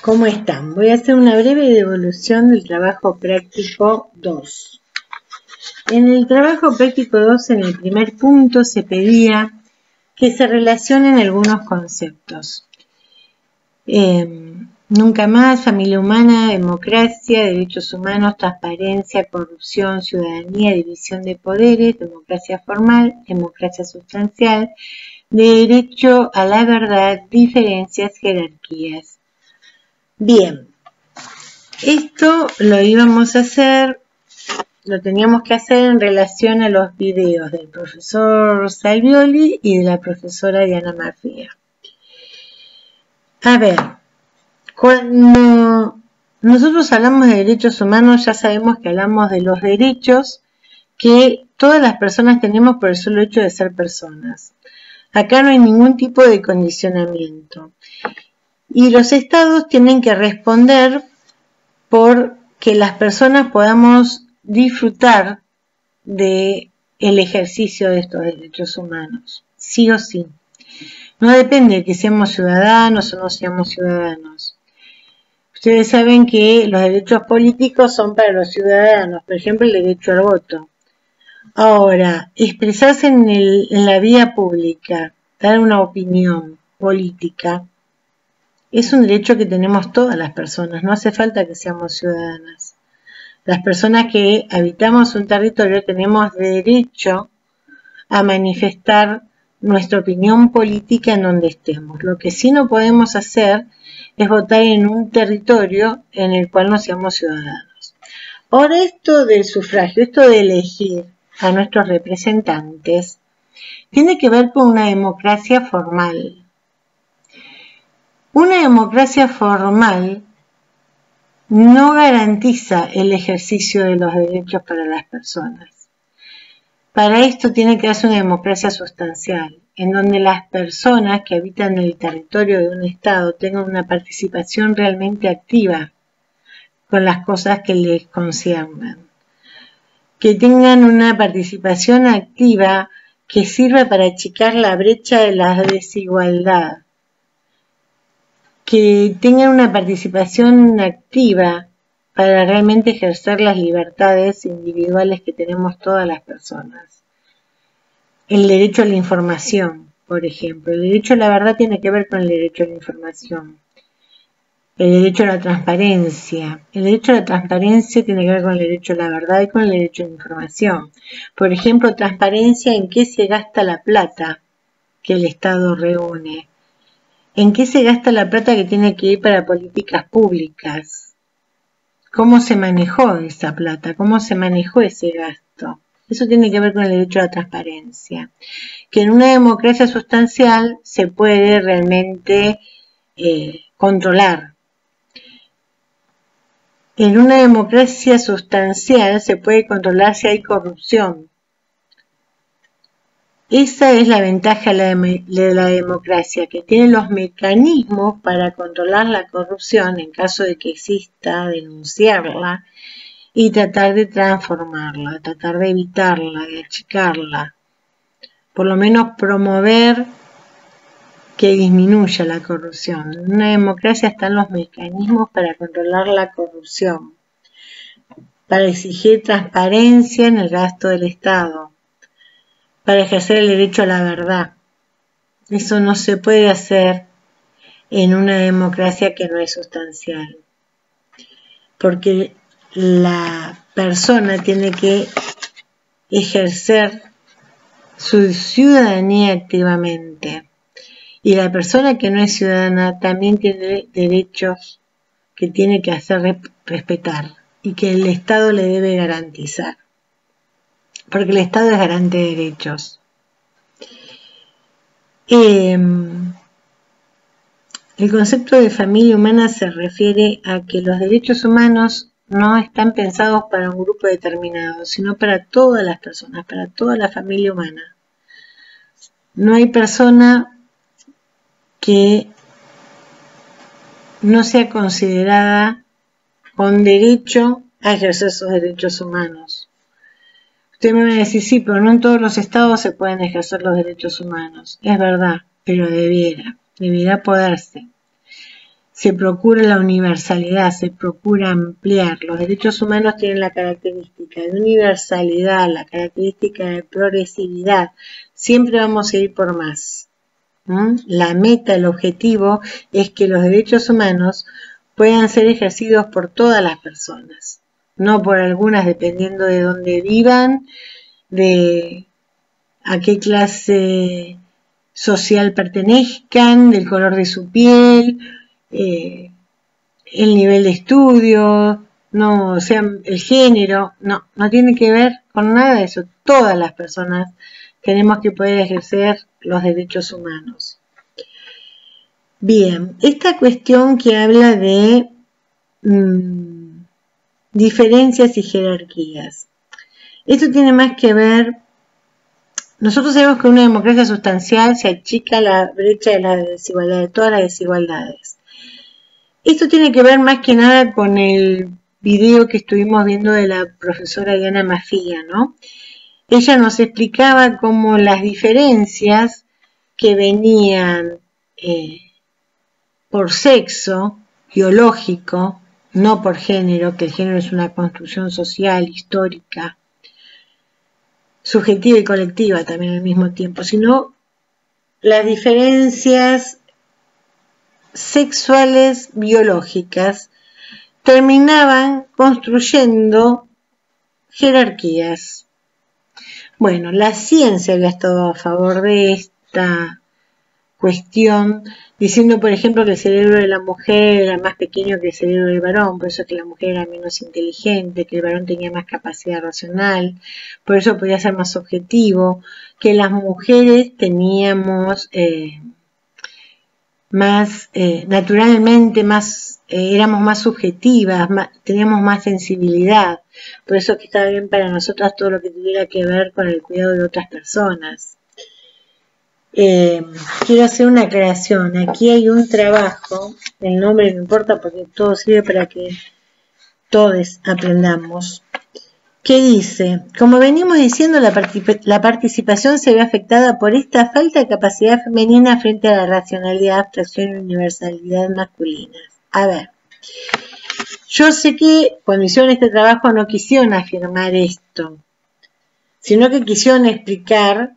¿Cómo están? Voy a hacer una breve devolución del trabajo práctico 2. En el trabajo práctico 2, en el primer punto, se pedía que se relacionen algunos conceptos. Nunca más, familia humana, democracia, derechos humanos, transparencia, corrupción, ciudadanía, división de poderes, democracia formal, democracia sustancial, derecho a la verdad, diferencias, jerarquías. Bien, esto lo íbamos a hacer, lo teníamos que hacer en relación a los videos del profesor Salvioli y de la profesora Diana Mafia. A ver, cuando nosotros hablamos de derechos humanos, ya sabemos que hablamos de los derechos que todas las personas tenemos por el solo hecho de ser personas. Acá no hay ningún tipo de condicionamiento. Y los estados tienen que responder por que las personas podamos disfrutar del ejercicio de estos derechos humanos, sí o sí. No depende de que seamos ciudadanos o no seamos ciudadanos. Ustedes saben que los derechos políticos son para los ciudadanos, por ejemplo el derecho al voto. Ahora, expresarse en la vía pública, dar una opinión política, es un derecho que tenemos todas las personas, no hace falta que seamos ciudadanas. Las personas que habitamos un territorio tenemos derecho a manifestar nuestra opinión política en donde estemos. Lo que sí no podemos hacer es votar en un territorio en el cual no seamos ciudadanos. Ahora, esto del sufragio, esto de elegir a nuestros representantes, tiene que ver con una democracia formal. Una democracia formal no garantiza el ejercicio de los derechos para las personas. Para esto tiene que darse una democracia sustancial, en donde las personas que habitan el territorio de un Estado tengan una participación realmente activa con las cosas que les conciernan. Que tengan una participación activa que sirva para achicar la brecha de la desigualdad. Que tengan una participación activa para realmente ejercer las libertades individuales que tenemos todas las personas. El derecho a la información, por ejemplo. El derecho a la verdad tiene que ver con el derecho a la información. El derecho a la transparencia. El derecho a la transparencia tiene que ver con el derecho a la verdad y con el derecho a la información. Por ejemplo, transparencia en qué se gasta la plata que el Estado reúne. ¿En qué se gasta la plata que tiene que ir para políticas públicas? ¿Cómo se manejó esa plata? ¿Cómo se manejó ese gasto? Eso tiene que ver con el derecho a la transparencia. Que en una democracia sustancial se puede realmente controlar. En una democracia sustancial se puede controlar si hay corrupción. Esa es la ventaja de la democracia, que tiene los mecanismos para controlar la corrupción en caso de que exista, denunciarla y tratar de transformarla, tratar de evitarla, de achicarla, por lo menos promover que disminuya la corrupción. En una democracia están los mecanismos para controlar la corrupción, para exigir transparencia en el gasto del Estado, para ejercer el derecho a la verdad. Eso no se puede hacer en una democracia que no es sustancial, porque la persona tiene que ejercer su ciudadanía activamente, y la persona que no es ciudadana también tiene derechos que tiene que hacer respetar y que el Estado le debe garantizar. Porque el Estado es garante de derechos. El concepto de familia humana se refiere a que los derechos humanos no están pensados para un grupo determinado, sino para todas las personas, para toda la familia humana. No hay persona que no sea considerada con derecho a ejercer sus derechos humanos. Usted me va a decir, sí, pero no en todos los estados se pueden ejercer los derechos humanos. Es verdad, pero debiera poderse. se procura la universalidad, se procura ampliar. Los derechos humanos tienen la característica de universalidad, la característica de progresividad. Siempre vamos a ir por más. La meta, el objetivo es que los derechos humanos puedan ser ejercidos por todas las personas, no por algunas dependiendo de dónde vivan, de a qué clase social pertenezcan, del color de su piel, el nivel de estudio, no, o sea, el género, no tiene que ver con nada de eso. Todas las personas tenemos que poder ejercer los derechos humanos. Bien, esta cuestión que habla de diferencias y jerarquías. Esto tiene más que ver, nosotros sabemos que en una democracia sustancial se achica la brecha de la desigualdad, de todas las desigualdades. Esto tiene que ver más que nada con el video que estuvimos viendo de la profesora Diana Mafía, ¿no? Ella nos explicaba cómo las diferencias que venían por sexo biológico, no por género, que el género es una construcción social, histórica, subjetiva y colectiva también al mismo tiempo, sino las diferencias sexuales biológicas terminaban construyendo jerarquías. Bueno, la ciencia había estado a favor de esta cuestión, diciendo, por ejemplo, que el cerebro de la mujer era más pequeño que el cerebro del varón, por eso que la mujer era menos inteligente, que el varón tenía más capacidad racional, por eso podía ser más objetivo, que las mujeres teníamos naturalmente éramos más subjetivas, teníamos más sensibilidad, por eso que estaba bien para nosotras todo lo que tuviera que ver con el cuidado de otras personas. Quiero hacer una aclaración. Aquí hay un trabajo, el nombre no importa porque todo sirve para que todos aprendamos, que dice: como venimos diciendo, la participación se ve afectada por esta falta de capacidad femenina frente a la racionalidad, abstracción y universalidad masculinas. A ver, yo sé que cuando hicieron este trabajo no quisieron afirmar esto, sino que quisieron explicar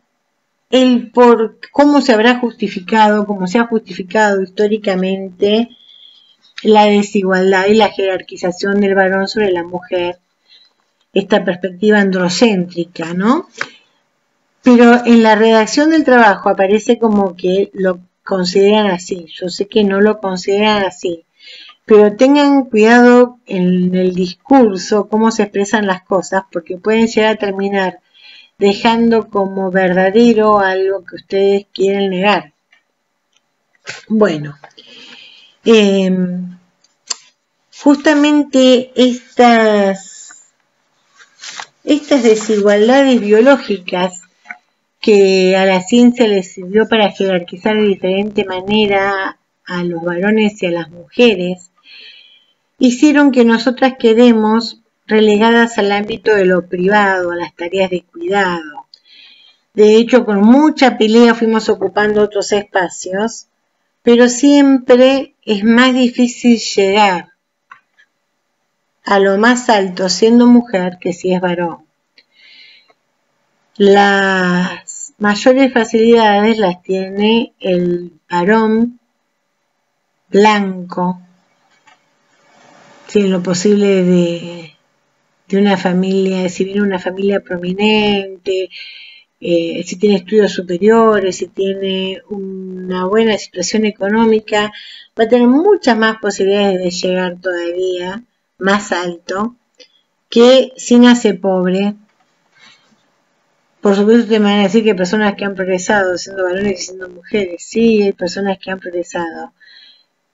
el por cómo se habrá justificado, cómo se ha justificado históricamente la desigualdad y la jerarquización del varón sobre la mujer, esta perspectiva androcéntrica, ¿no? Pero en la redacción del trabajo aparece como que lo consideran así. Yo sé que no lo consideran así, pero tengan cuidado en el discurso, cómo se expresan las cosas, porque pueden llegar a terminar dejando como verdadero algo que ustedes quieren negar. Bueno, justamente estas desigualdades biológicas que a la ciencia les sirvió para jerarquizar de diferente manera a los varones y a las mujeres, hicieron que nosotras quedemos relegadas al ámbito de lo privado, a las tareas de cuidado. De hecho, con mucha pelea fuimos ocupando otros espacios, pero siempre es más difícil llegar a lo más alto siendo mujer que si es varón. Las mayores facilidades las tiene el varón blanco, si en lo posible de una familia, si viene una familia prominente, si tiene estudios superiores, si tiene una buena situación económica, va a tener muchas más posibilidades de llegar todavía más alto que si nace pobre. Por supuesto te van a decir que hay personas que han progresado siendo varones y siendo mujeres. Sí, hay personas que han progresado,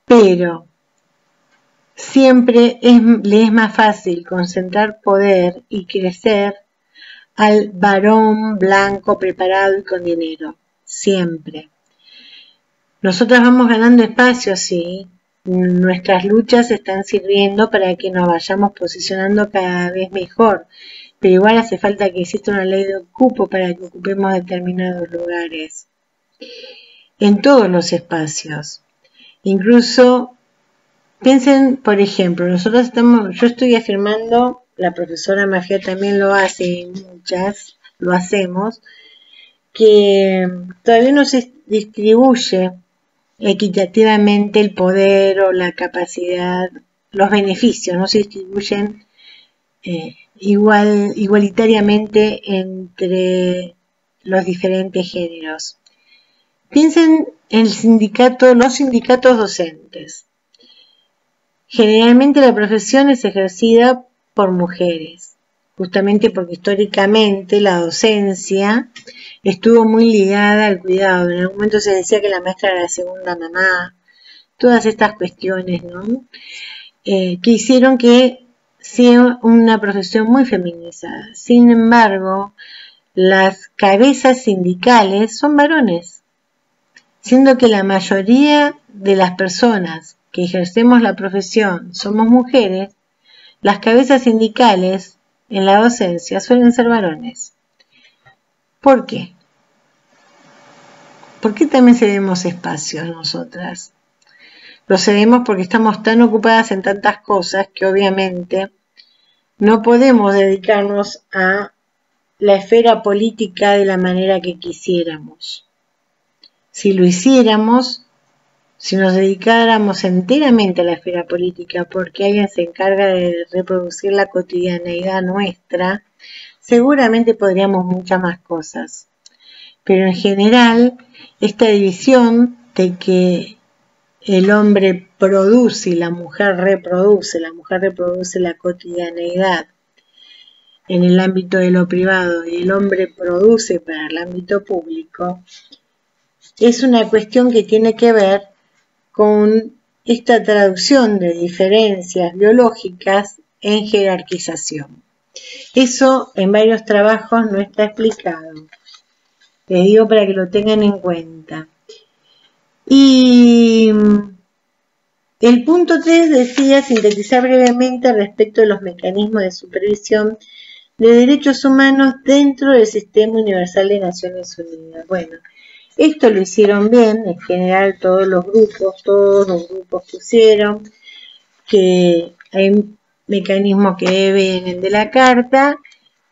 pero siempre le es más fácil concentrar poder y crecer al varón blanco, preparado y con dinero. Siempre. Nosotras vamos ganando espacio, sí. Nuestras luchas están sirviendo para que nos vayamos posicionando cada vez mejor. Pero igual hace falta que exista una ley de cupo para que ocupemos determinados lugares. En todos los espacios. Incluso Piensen, por ejemplo, yo estoy afirmando, la profesora Mafia también lo hace, y muchas lo hacemos, que todavía no se distribuye equitativamente el poder o la capacidad, los beneficios, no se distribuyen igualitariamente entre los diferentes géneros. Piensen en los sindicatos docentes. Generalmente la profesión es ejercida por mujeres, justamente porque históricamente la docencia estuvo muy ligada al cuidado. En algún momento se decía que la maestra era la segunda mamá, todas estas cuestiones, ¿no? Que hicieron que sea una profesión muy feminizada. Sin embargo, las cabezas sindicales son varones, siendo que la mayoría de las personas que ejercemos la profesión somos mujeres, las cabezas sindicales en la docencia suelen ser varones. ¿Por qué? ¿Por qué también cedemos espacios nosotras? Lo cedemos porque estamos tan ocupadas en tantas cosas que obviamente no podemos dedicarnos a la esfera política de la manera que quisiéramos. Si lo hiciéramos, si nos dedicáramos enteramente a la esfera política porque alguien se encarga de reproducir la cotidianeidad nuestra, seguramente podríamos muchas más cosas. Pero en general, esta división de que el hombre produce y la mujer reproduce la cotidianeidad en el ámbito de lo privado y el hombre produce para el ámbito público, es una cuestión que tiene que ver con esta traducción de diferencias biológicas en jerarquización. Eso en varios trabajos no está explicado. Les digo para que lo tengan en cuenta. Y el punto 3 decía sintetizar brevemente respecto de los mecanismos de supervisión de derechos humanos dentro del Sistema Universal de Naciones Unidas. Bueno, esto lo hicieron bien, en general todos los grupos pusieron que hay mecanismos que vienen de la Carta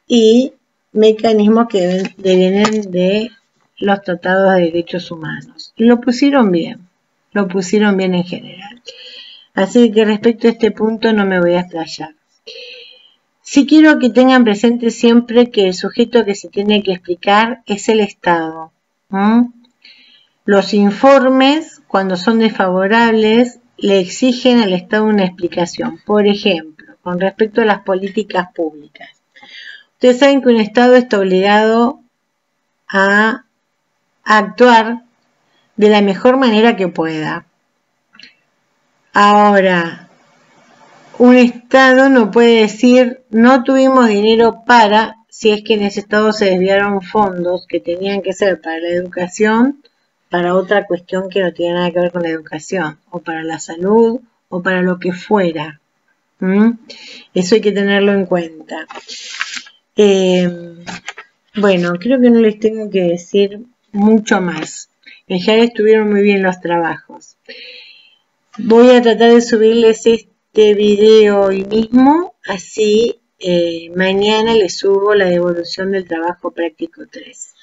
y mecanismos que vienen de los tratados de derechos humanos. Y lo pusieron bien en general. Así que respecto a este punto no me voy a explayar. Sí quiero que tengan presente siempre que el sujeto que se tiene que explicar es el Estado. Los informes, cuando son desfavorables, le exigen al Estado una explicación. Por ejemplo, con respecto a las políticas públicas. Ustedes saben que un Estado está obligado a actuar de la mejor manera que pueda. Ahora, un Estado no puede decir no tuvimos dinero para, si es que en ese Estado se desviaron fondos que tenían que ser para la educación, para otra cuestión que no tiene nada que ver con la educación, o para la salud, o para lo que fuera. Eso hay que tenerlo en cuenta. Bueno, creo que no les tengo que decir mucho más. En general estuvieron muy bien los trabajos. Voy a tratar de subirles este video hoy mismo, así mañana les subo la devolución del trabajo práctico 3.